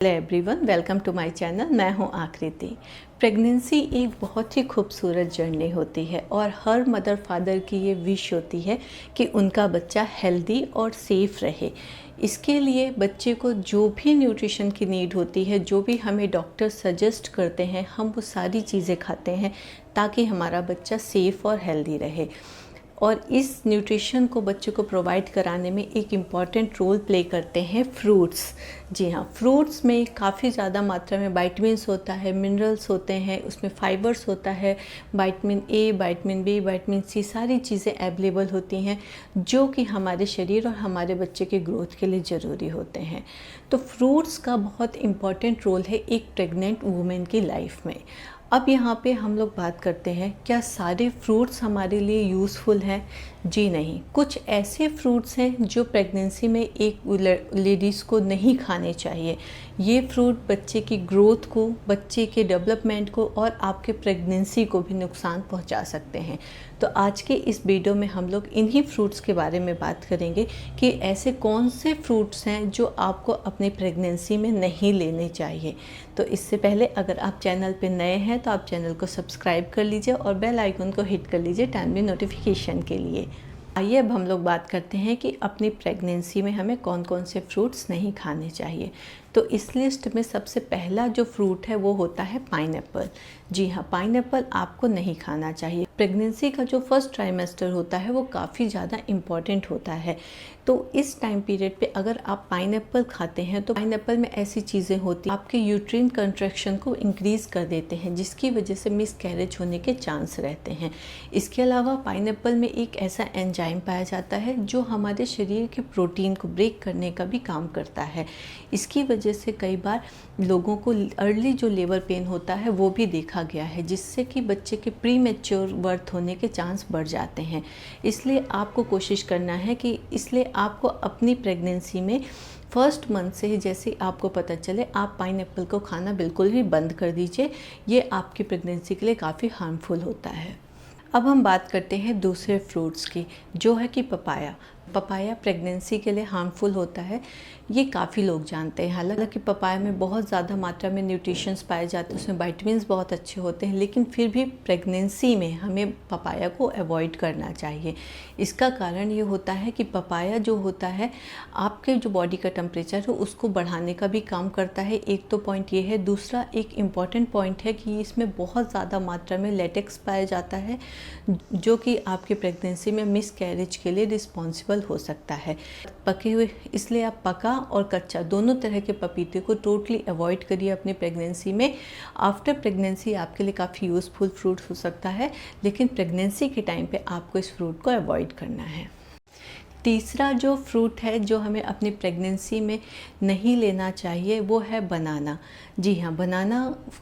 Hello everyone, welcome to my channel. मैं हूं आकृति। प्रेगनेंसी एक बहुत ही खूबसूरत जर्नी होती है और हर मदर फादर की ये विश होती है कि उनका बच्चा हेल्दी और सेफ़ रहे। इसके लिए बच्चे को जो भी न्यूट्रिशन की नीड होती है, जो भी हमें डॉक्टर सजेस्ट करते हैं, हम वो सारी चीज़ें खाते हैं ताकि हमारा बच्चा सेफ़ और हेल्दी रहे। और इस न्यूट्रिशन को बच्चे को प्रोवाइड कराने में एक इम्पॉर्टेंट रोल प्ले करते हैं फ्रूट्स। जी हाँ, फ्रूट्स में काफ़ी ज़्यादा मात्रा में विटामिन्स होता है, मिनरल्स होते हैं, उसमें फाइबर्स होता है, vitamin A, vitamin B, vitamin C, सारी चीज़ें अवेलेबल होती हैं जो कि हमारे शरीर और हमारे बच्चे के ग्रोथ के लिए ज़रूरी होते हैं। तो फ्रूट्स का बहुत इम्पॉर्टेंट रोल है एक प्रेग्नेंट वूमेन की लाइफ में। अब यहाँ पे हम लोग बात करते हैं, क्या सारे फ्रूट्स हमारे लिए यूज़फुल हैं? जी नहीं। कुछ ऐसे फ्रूट्स हैं जो प्रेगनेंसी में एक लेडीज़ को नहीं खाने चाहिए। ये फ्रूट बच्चे की ग्रोथ को, बच्चे के डेवलपमेंट को और आपके प्रेगनेंसी को भी नुकसान पहुंचा सकते हैं। तो आज के इस वीडियो में हम लोग इन्हीं फ्रूट्स के बारे में बात करेंगे कि ऐसे कौन से फ्रूट्स हैं जो आपको अपनी प्रेगनेंसी में नहीं लेने चाहिए। तो इससे पहले अगर आप चैनल पर नए हैं तो आप चैनल को सब्सक्राइब कर लीजिए और बेल आइकन को हिट कर लीजिए टाइमली नोटिफिकेशन के लिए। आइए अब हम लोग बात करते हैं कि अपनी प्रेगनेंसी में हमें कौन कौन से फ्रूट्स नहीं खाने चाहिए। तो इस लिस्ट में सबसे पहला जो फ्रूट है वो होता है पाइनएप्पल। जी हाँ, पाइनएप्पल आपको नहीं खाना चाहिए। प्रेगनेंसी का जो फर्स्ट ट्राइमेस्टर होता है वो काफ़ी ज़्यादा इम्पॉर्टेंट होता है। तो इस टाइम पीरियड पे अगर आप पाइनएप्पल खाते हैं तो पाइनएप्पल में ऐसी चीज़ें होती हैं आपके यूट्रिन कंट्रैक्शन को इंक्रीज़ कर देते हैं, जिसकी वजह से मिसकैरेज होने के चांस रहते हैं। इसके अलावा पाइनएप्पल में एक ऐसा एंजाइम पाया जाता है जो हमारे शरीर के प्रोटीन को ब्रेक करने का भी काम करता है। इसकी वजह से कई बार लोगों को अर्ली जो लेबर पेन होता है वो भी देखा गया है, जिससे कि बच्चे के प्री मैच्योर बर्थ होने के चांस बढ़ जाते हैं। इसलिए आपको कोशिश करना है कि आपको अपनी प्रेगनेंसी में फर्स्ट मंथ से ही जैसे आपको पता चले आप पाइनएप्पल को खाना बिल्कुल ही बंद कर दीजिए। ये आपकी प्रेगनेंसी के लिए काफ़ी हार्मफुल होता है। अब हम बात करते हैं दूसरे फ्रूट्स की, जो है कि पपाया। पपाया प्रेगनेंसी के लिए हार्मफुल होता है, ये काफ़ी लोग जानते हैं। हालांकि पपाया में बहुत ज़्यादा मात्रा में न्यूट्रिशंस पाए जाते हैं, उसमें विटामिन्स बहुत अच्छे होते हैं, लेकिन फिर भी प्रेगनेंसी में हमें पपाया को अवॉइड करना चाहिए। इसका कारण ये होता है कि पपाया जो होता है आपके जो बॉडी का टेम्परेचर है उसको बढ़ाने का भी काम करता है। एक तो पॉइंट ये है। दूसरा एक इम्पॉर्टेंट पॉइंट है कि इसमें बहुत ज़्यादा मात्रा में लेटेक्स पाया जाता है जो कि आपकी प्रेगनेंसी में मिसकैरेज के लिए रिस्पॉन्सिबल हो सकता है। पके हुए, इसलिए आप पका और कच्चा दोनों तरह के पपीते को टोटली अवॉइड करिए अपनी प्रेगनेंसी में। आफ्टर प्रेगनेंसी आपके लिए काफ़ी यूज़फुल फ्रूट हो सकता है, लेकिन प्रेगनेंसी के टाइम पे आपको इस फ्रूट को अवॉइड करना है। तीसरा जो फ्रूट है जो हमें अपनी प्रेगनेंसी में नहीं लेना चाहिए वो है बनाना। जी हाँ, बनाना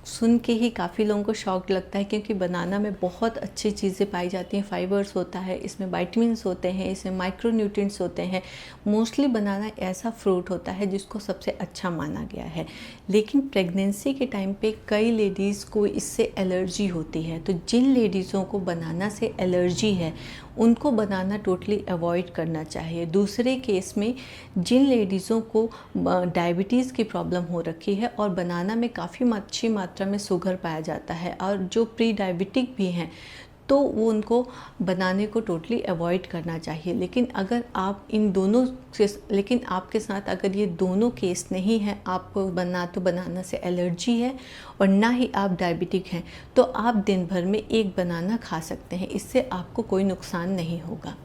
सुन के ही काफ़ी लोगों को शॉक लगता है, क्योंकि बनाना में बहुत अच्छी चीज़ें पाई जाती हैं। फाइबर्स होता है, इसमें विटामिन्स होते हैं, इसमें माइक्रोन्यूट्रिएंट्स होते हैं। मोस्टली बनाना ऐसा फ्रूट होता है जिसको सबसे अच्छा माना गया है, लेकिन प्रेगनेंसी के टाइम पे कई लेडीज़ को इससे एलर्जी होती है। तो जिन लेडीज़ों को बनाना से एलर्जी है उनको बनाना टोटली अवॉइड करना चाहिए। दूसरे केस में जिन लेडीज़ों को डायबिटीज़ की प्रॉब्लम हो रखी है और बनाना में काफ़ी अच्छी मात्रा में शुगर पाया जाता है और जो प्री डायबिटिक भी हैं, तो वो उनको बनाने को टोटली अवॉइड करना चाहिए। लेकिन अगर आप इन दोनों लेकिन आपके साथ अगर ये दोनों केस नहीं है, आपको तो बनाना से एलर्जी है और ना ही आप डायबिटिक हैं, तो आप दिन भर में एक बनाना खा सकते हैं। इससे आपको कोई नुकसान नहीं होगा।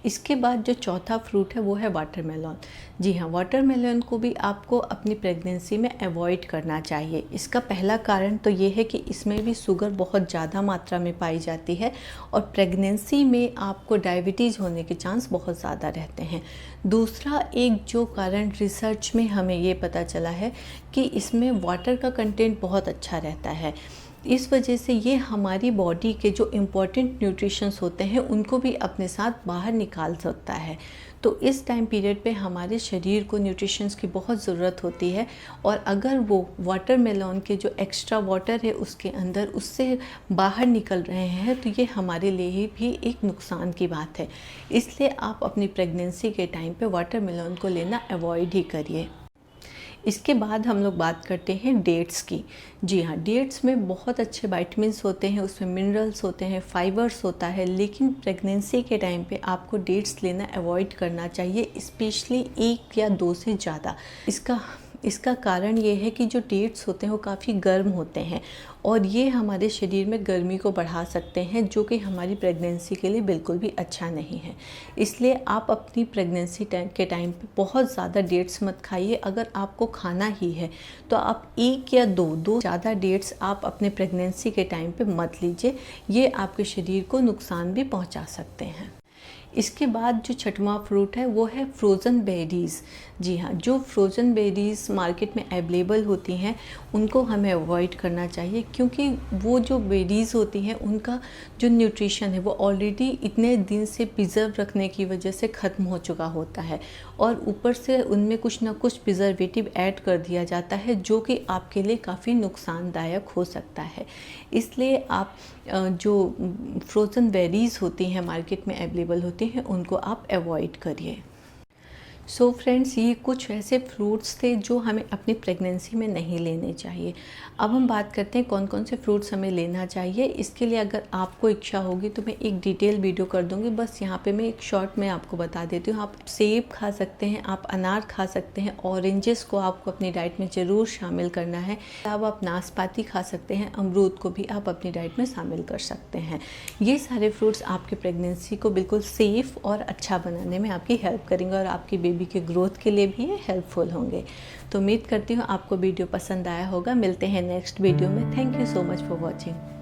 इसके बाद जो चौथा फ्रूट है वो है वाटरमेलन। जी हाँ, वाटरमेलन को भी आपको अपनी प्रेगनेंसी में अवॉइड करना चाहिए। इसका पहला कारण तो ये है कि इसमें भी शुगर बहुत ज़्यादा मात्रा में पाई जाती है और प्रेगनेंसी में आपको डायबिटीज़ होने के चांस बहुत ज़्यादा रहते हैं। दूसरा एक जो कारण रिसर्च में हमें ये पता चला है कि इसमें वाटर का कंटेंट बहुत अच्छा रहता है। इस वजह से ये हमारी बॉडी के जो इम्पोर्टेंट न्यूट्रिशंस होते हैं उनको भी अपने साथ बाहर निकाल सकता है। तो इस टाइम पीरियड पे हमारे शरीर को न्यूट्रिशंस की बहुत ज़रूरत होती है, और अगर वो वाटरमेलन के जो एक्स्ट्रा वाटर है उसके अंदर उससे बाहर निकल रहे हैं तो ये हमारे लिए भी एक नुकसान की बात है। इसलिए आप अपनी प्रेगनेंसी के टाइम पे वाटरमेलन को लेना अवॉइड ही करिए। इसके बाद हम लोग बात करते हैं डेट्स की। जी हाँ, डेट्स में बहुत अच्छे विटामिन्स होते हैं, उसमें मिनरल्स होते हैं, फाइबर्स होता है, लेकिन प्रेगनेंसी के टाइम पे आपको डेट्स लेना अवॉइड करना चाहिए, स्पेशली 1 या 2 से ज़्यादा। इसका कारण ये है कि जो डेट्स होते हैं वो काफ़ी गर्म होते हैं और ये हमारे शरीर में गर्मी को बढ़ा सकते हैं, जो कि हमारी प्रेगनेंसी के लिए बिल्कुल भी अच्छा नहीं है। इसलिए आप अपनी प्रेगनेंसी के टाइम पे बहुत ज़्यादा डेट्स मत खाइए। अगर आपको खाना ही है तो आप 1 या 2 ज़्यादा डेट्स आप अपने प्रेगनेंसी के टाइम पे मत लीजिए, ये आपके शरीर को नुकसान भी पहुंचा सकते हैं। इसके बाद जो छठवां फ्रूट है वो है फ्रोज़न बेरीज़। जी हाँ, जो फ्रोज़न बेरीज़ मार्केट में अवेलेबल होती हैं उनको हमें अवॉइड करना चाहिए, क्योंकि वो जो बेरीज़ होती हैं उनका जो न्यूट्रिशन है वो ऑलरेडी इतने दिन से प्रिजर्व रखने की वजह से ख़त्म हो चुका होता है और ऊपर से उनमें कुछ ना कुछ प्रिजर्वेटिव ऐड कर दिया जाता है, जो कि आपके लिए काफ़ी नुकसानदायक हो सकता है। इसलिए आप जो फ्रोज़न बेरीज़ होती हैं मार्केट में अवेलेबल होती हैं उनको आप अवॉइड करिए। सो फ्रेंड्स, ये कुछ ऐसे फ्रूट्स थे जो हमें अपनी प्रेगनेंसी में नहीं लेने चाहिए। अब हम बात करते हैं कौन कौन से फ्रूट्स हमें लेना चाहिए। इसके लिए अगर आपको इच्छा होगी तो मैं एक डिटेल वीडियो कर दूंगी, बस यहाँ पे मैं एक शॉर्ट में आपको बता देती हूँ। आप सेब खा सकते हैं, आप अनार खा सकते हैं, ऑरेंजेस को आपको अपनी डाइट में ज़रूर शामिल करना है। अब आप नाशपाती खा सकते हैं, अमरूद को भी आप अपनी डाइट में शामिल कर सकते हैं। ये सारे फ्रूट्स आपकी प्रेगनेंसी को बिल्कुल सेफ़ और अच्छा बनाने में आपकी हेल्प करेंगे और आपकी बेबी के ग्रोथ के लिए भी ये हेल्पफुल होंगे। तो उम्मीद करती हूँ आपको वीडियो पसंद आया होगा। मिलते हैं नेक्स्ट वीडियो में। Thank you so much for watching.